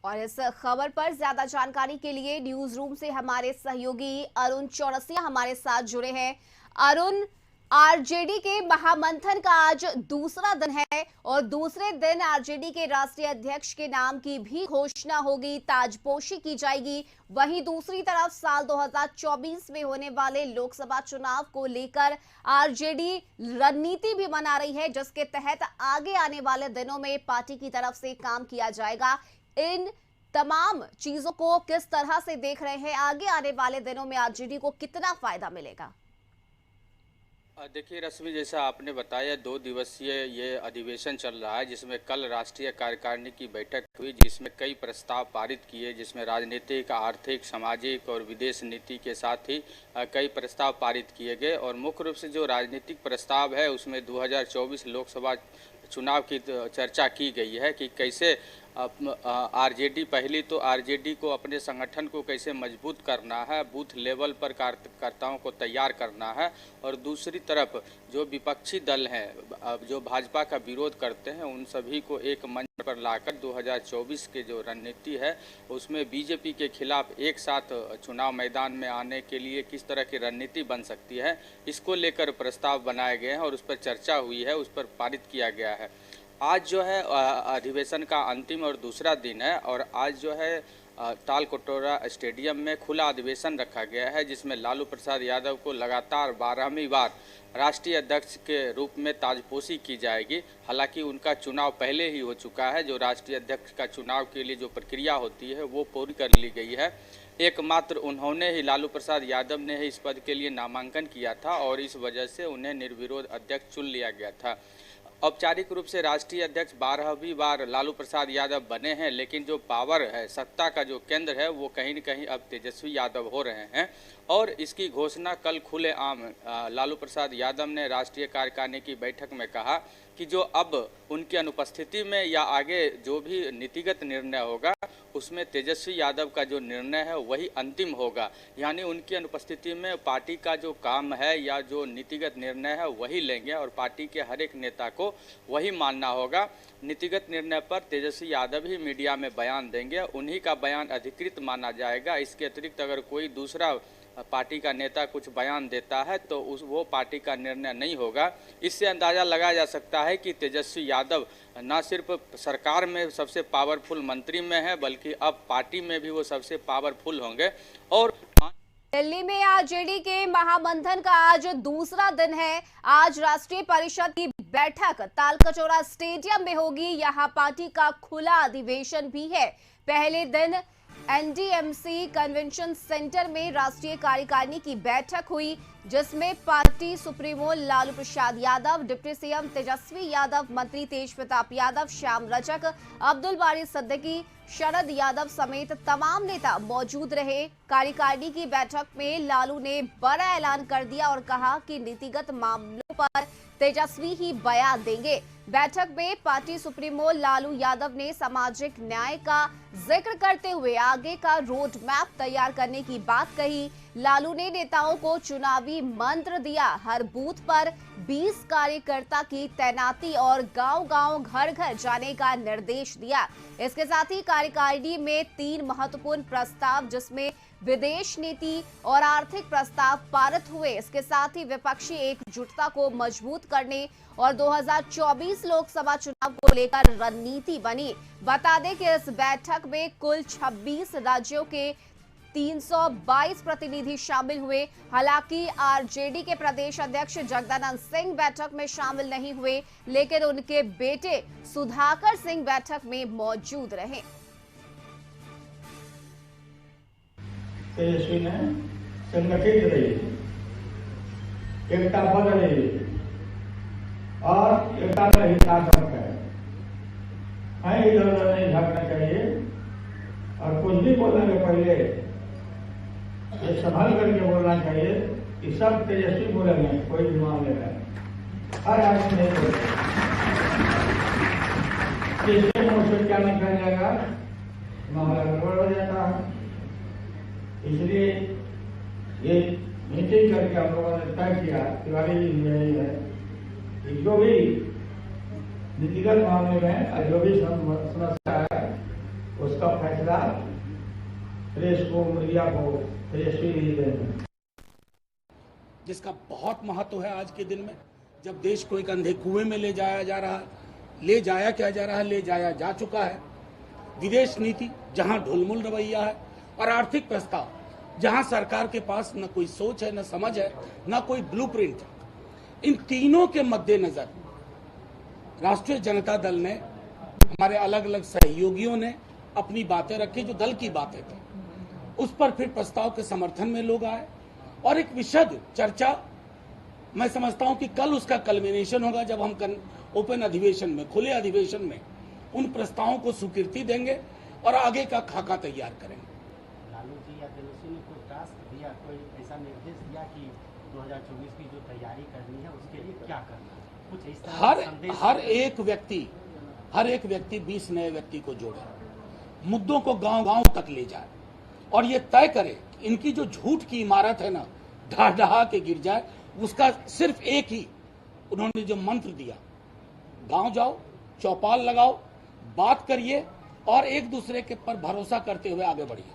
और इस खबर पर ज्यादा जानकारी के लिए न्यूज रूम से हमारे सहयोगी अरुण चौरसिया हमारे साथ जुड़े हैं। अरुण, आरजेडी के महामंथन का आज दूसरा दिन है और दूसरे दिन आरजेडी के राष्ट्रीय अध्यक्ष के नाम की भी घोषणा होगी, ताजपोशी की जाएगी। वहीं दूसरी तरफ साल 2024 में होने वाले लोकसभा चुनाव को लेकर आरजेडी रणनीति भी बना रही है, जिसके तहत आगे आने वाले दिनों में पार्टी की तरफ से काम किया जाएगा। इन तमाम चीजों को किस तरह से देख रहे हैं, आगे आने वाले दिनों में आरजेडी को कितना फायदा मिलेगा? देखिए रश्मि, जैसा आपने बताया 2 दिवसीय ये अधिवेशन चल रहा है, जिसमें कल राष्ट्रीय कार्यकारिणी की बैठक हुई, जिसमें कई प्रस्ताव पारित किए, जिसमें राजनीतिक, आर्थिक, सामाजिक और विदेश नीति के साथ ही कई प्रस्ताव पारित किए गए। और मुख्य रूप से जो राजनीतिक प्रस्ताव है उसमें 2024 लोकसभा चुनाव की चर्चा की गई है कि कैसे आरजेडी, पहली तो आरजेडी को अपने संगठन को कैसे मजबूत करना है, बूथ लेवल पर कार्यकर्ताओं को तैयार करना है, और दूसरी तरफ जो विपक्षी दल हैं जो भाजपा का विरोध करते हैं उन सभी को एक मंच पर लाकर 2024 के जो रणनीति है उसमें बीजेपी के खिलाफ एक साथ चुनाव मैदान में आने के लिए किस तरह की रणनीति बन सकती है, इसको लेकर प्रस्ताव बनाए गए हैं और उस पर चर्चा हुई है, उस पर पारित किया गया है। आज जो है अधिवेशन का अंतिम और दूसरा दिन है और आज जो है तालकटोरा स्टेडियम में खुला अधिवेशन रखा गया है, जिसमें लालू प्रसाद यादव को लगातार 12वीं बार राष्ट्रीय अध्यक्ष के रूप में ताजपोशी की जाएगी। हालांकि उनका चुनाव पहले ही हो चुका है, जो राष्ट्रीय अध्यक्ष का चुनाव के लिए जो प्रक्रिया होती है वो पूरी कर ली गई है। एकमात्र उन्होंने ही, लालू प्रसाद यादव ने ही इस पद के लिए नामांकन किया था और इस वजह से उन्हें निर्विरोध अध्यक्ष चुन लिया गया था। औपचारिक रूप से राष्ट्रीय अध्यक्ष 12वीं बार लालू प्रसाद यादव बने हैं, लेकिन जो पावर है, सत्ता का जो केंद्र है वो कहीं न कहीं अब तेजस्वी यादव हो रहे हैं। और इसकी घोषणा कल खुलेआम लालू प्रसाद यादव ने राष्ट्रीय कार्यकारिणी की बैठक में कहा कि जो अब उनकी अनुपस्थिति में या आगे जो भी नीतिगत निर्णय होगा उसमें तेजस्वी यादव का जो निर्णय है वही अंतिम होगा। यानी उनकी अनुपस्थिति में पार्टी का जो काम है या जो नीतिगत निर्णय है वही लेंगे और पार्टी के हर एक नेता को वही मानना होगा। नीतिगत निर्णय पर तेजस्वी यादव ही मीडिया में बयान देंगे, उन्हीं का बयान अधिकृत माना जाएगा। इसके अतिरिक्त अगर कोई दूसरा पार्टी का नेता कुछ बयान देता है तो वो पार्टी का निर्णय नहीं होगा। इससे अंदाज़ा लगाया जा सकता है कि तेजस्वी यादव न सिर्फ सरकार में सबसे पावरफुल मंत्री में है, बल्कि अब पार्टी में भी वो सबसे पावरफुल होंगे। और दिल्ली में आरजेडी के महामंथन का आज दूसरा दिन है। आज राष्ट्रीय परिषद की बैठक तालकटोरा स्टेडियम में होगी। यहां पार्टी का खुला अधिवेशन भी है। पहले दिन एनडीएमसी कन्वेंशन सेंटर में राष्ट्रीय कार्यकारिणी की बैठक हुई, जिसमें party supremo Lalu Prasad Yadav, deputy CM Tejashwi Yadav, मंत्री तेज प्रताप यादव, श्याम रजक, अब्दुल बारी सिद्दीकी, शरद यादव समेत तमाम नेता मौजूद रहे। कार्यकारिणी की बैठक में लालू ने बड़ा ऐलान कर दिया और कहा कि नीतिगत मामलों पर तेजस्वी ही बयान देंगे। बैठक में पार्टी सुप्रीमो लालू यादव ने सामाजिक न्याय का जिक्र करते हुए आगे का रोड मैप तैयार करने की बात कही। लालू ने नेताओं को चुनावी मंत्र दिया, हर बूथ पर 20 कार्यकर्ता की तैनाती और गांव-गांव, घर-घर जाने का निर्देश दिया। इसके साथ ही कार्यकारिणी में 3 महत्वपूर्ण प्रस्ताव, जिसमें विदेश नीति और आर्थिक प्रस्ताव पारित हुए। इसके साथ ही विपक्षी एकजुटता को मजबूत करने और 2024 लोकसभा चुनाव को लेकर रणनीति बनी। बता दें कि इस बैठक में कुल 26 राज्यों के 322 प्रतिनिधि शामिल हुए। हालांकि आरजेडी के प्रदेश अध्यक्ष जगदानंद सिंह बैठक में शामिल नहीं हुए, लेकिन उनके बेटे सुधाकर सिंह बैठक में मौजूद रहे। तेजस्वी ने संगठित रही, एकता बन रही और एकता में ही ताकत है। हमें इधर उधर नहीं भागना चाहिए और कुछ भी बोलने के पहले ये संभाल करके बोलना चाहिए कि सब तेजस्वी बोलेंगे, कोई भी मान लेगा, हर आदमी नहीं बोलेगा। किसी मुँह से क्या निकल जाएगा, मामला गड़बड़ हो जाता है। इसलिए ये मीटिंग करके हम लोगों ने तय किया, तिवारी जी यही है कि जो भी नीतिगत मामले में जो भी समस्या है उसका उसका फैसला प्रेस को, मीडिया को, प्रेस ही देंगे। जिसका बहुत महत्व है आज के दिन में, जब देश को एक अंधे कुएं में ले जाया जा रहा है, ले जाया जा चुका है। विदेश नीति जहां ढुलमुल रवैया है और आर्थिक प्रस्ताव जहां सरकार के पास न कोई सोच है, न समझ है, न कोई ब्लूप्रिंट है, इन तीनों के मद्देनजर राष्ट्रीय जनता दल ने, हमारे अलग अलग सहयोगियों ने अपनी बातें रखी जो दल की बातें थी। उस पर फिर प्रस्ताव के समर्थन में लोग आए और एक विशद चर्चा, मैं समझता हूं कि कल उसका कल्मिनेशन होगा जब हम ओपन अधिवेशन में, खुले अधिवेशन में उन प्रस्तावों को स्वीकृति देंगे और आगे का खाका तैयार करेंगे। लालू जी या तेजस्वी ने कोई टास्क दिया, कोई ऐसा निर्देश दिया कि 2024 की जो तैयारी करनी है उसके लिए क्या करना है? कुछ इस तरह हर एक व्यक्ति 20 नए व्यक्ति को जोड़े, मुद्दों को गांव-गांव तक ले जाए और ये तय करे कि इनकी जो झूठ की इमारत है ना, ढहा के गिर जाए। उसका सिर्फ एक ही उन्होंने जो मंत्र दिया, गांव जाओ, चौपाल लगाओ, बात करिए और एक दूसरे के पर भरोसा करते हुए आगे बढ़िए।